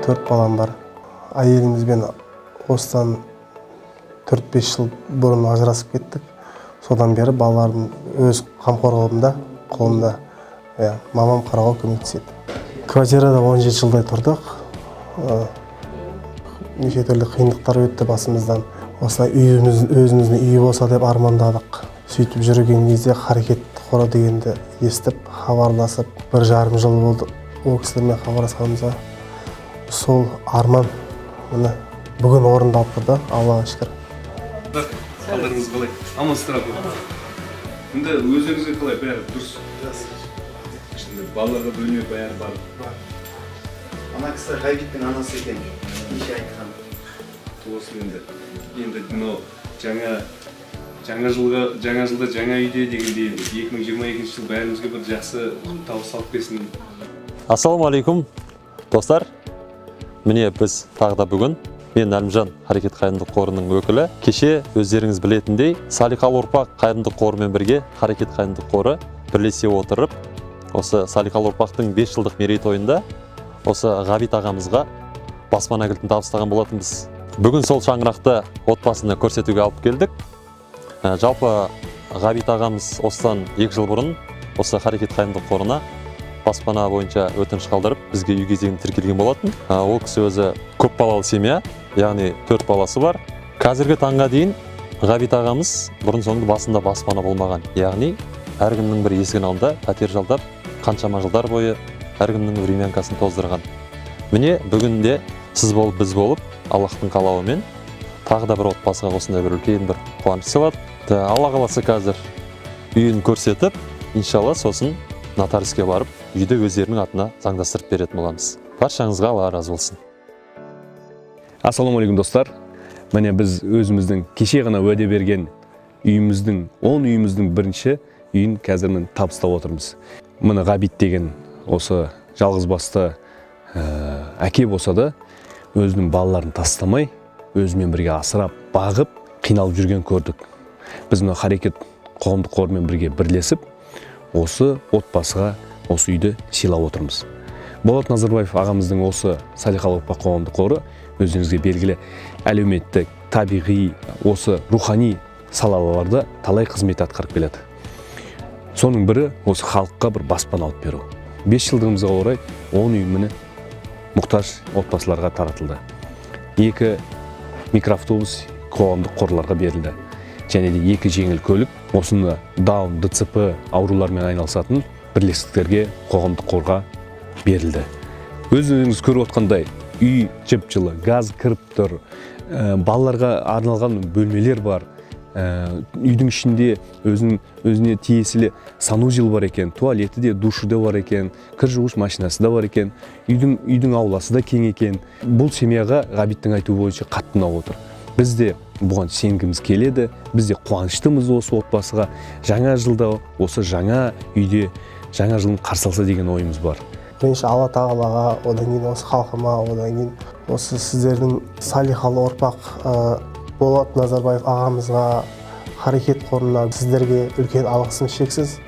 Төрт балам бар. Әйелімізбен осыдан 4-5 жыл бұрын ажырасып кеттік. Содан бері балалардың өз қамқорлығында, қолында. Мамам қарауға көмектеседі. Квартирада 17 жылдай тұрдық. Неше түрлі қиындықтар өтті басымыздан. Осылай өзіміздің үйі болса деп армандадық. Сөйтіп жүрген кезде Харекет қоры дегенді естіп, хабарласып, 1,5 жыл болды ол кісілермен хабарласқанымызға. Сол арман бүгін орындалып тұрды, Аллаға шүкір. Қалдарыңыз қалай? Амансыздар ма? Енді өздеріңізге қалай? Бәрі дұрыс. Балаларға бөлме бәрі бар. Ана кісі Ғабиттің анасы екен. Неше айтқан. Тосын енді мынау жаңа жылда жаңа үйде дегенде 2022 жыл бәрімізге бір жақсы табыс алып келсін. Ассалаумағалейкум, достар. Міне біз тағы да бүгін, мен Әлімжан Харекет қайырымдылық қорының өкілі. Кеше өздеріңіз білетіндей, Салиқалы ұрпақ қайырымдылық қорымен бірге Харекет қайырымдылық қоры бірлесе отырып, осы Салиқалы ұрпақтың 5 жылдық мерейтойында осы Ғабит ағамызға баспана кілтін табыстаған болатынбыз. Бүгін сол шаңырақты отбасыны көрсетуге алып келдік. Жалпы Ғабит ағамыз осыдан 2 жыл бұрын осы Харекет қайырымдылық қорына баспана бойынша өтініш қалдырып, бізге үй кезегіне тіркелген болатын. Ол кісі өзі көп балалы семья, яғни 4 баласы бар. Қазіргі таңға дейін Ғабит ағамыз бұрын соңды басында баспана болмаған. Яғни әркімнің бір есігін алдында пәтер жалдап, қаншама жылдар бойы әркімнің времянкасын тоздырған. Міне бүгінде сіз болып, біз болып, Аллахтың қалауымен тағы да бір отбасыға осындай бір үлкен бір қуаныш сыйлады. Алла қаласа қазір үйін көрсетіп, иншалла сосын нотариуске барып, үйді өздерінің атына заңдастырып беретін боламыз. Баршаңызға Алла разы болсын. Ассалаумағалейкум достар. Міне біз өзіміздің кеше ғана уәде берген үйіміздің, 10 үйіміздің бірінші үйін қазір табыстап отырмыз. Міне Ғабит деген осы жалғызбасты әке болса да, өзінің балаларын тастамай, өзімен бірге асырап, бағып, қиналып жүрген көрдік. Біз мына Харекет қоғамдық қорымен бірге бірлесіп, осы отбасыға осы үйді сыйлап отырмыз. Болат Назарбаев ағамыздың осы Салиқалы ұрпақ қоғамдық қоры өздеріңізге белгілі әлеуметтік, табиғи, осы рухани салаларда талай қызмет атқарып келеді. Соның бірі осы халыққа бір баспана алып беру. 5 жылдығымызға орай 10 үй міне мұқтаж отбасыларға таратылды. 2 микроавтобус қоғамдық қорларға берілді. Және де 2 жеңіл көлік, осыны даун, ДЦП аурулармен айналысатын бірлестіктерге қоғамдық қорға берілді. Өзіңіз көріп отқандай, үй жып-жылы, газ кіріп тұр, балаларға арналған бөлмелер бар. Үйдің ішінде өзіне тиесілі санузел бар екен, туалеті де, душы да бар екен, кір жуғыш машинасы да бар екен, үйдің ауласы да кең екен. Бұл семьяға Ғабиттің айтуы бойынша қатты ұнап отыр. Біз де бұған сенгіміз келеді, біз де қуаныштымыз осы отбасыға. Жаңа жылда осы жаңа үйде жаңа жылын қарсы алса деген ойымыз бар. Бірінші Алла тағалаға, одан кейін осы халқыма, одан кейін осы сіздердің Салиқалы ұрпақ Болат Назарбаев ағамызға, Харекет қорына сіздерге үлкен алғысым шексіз.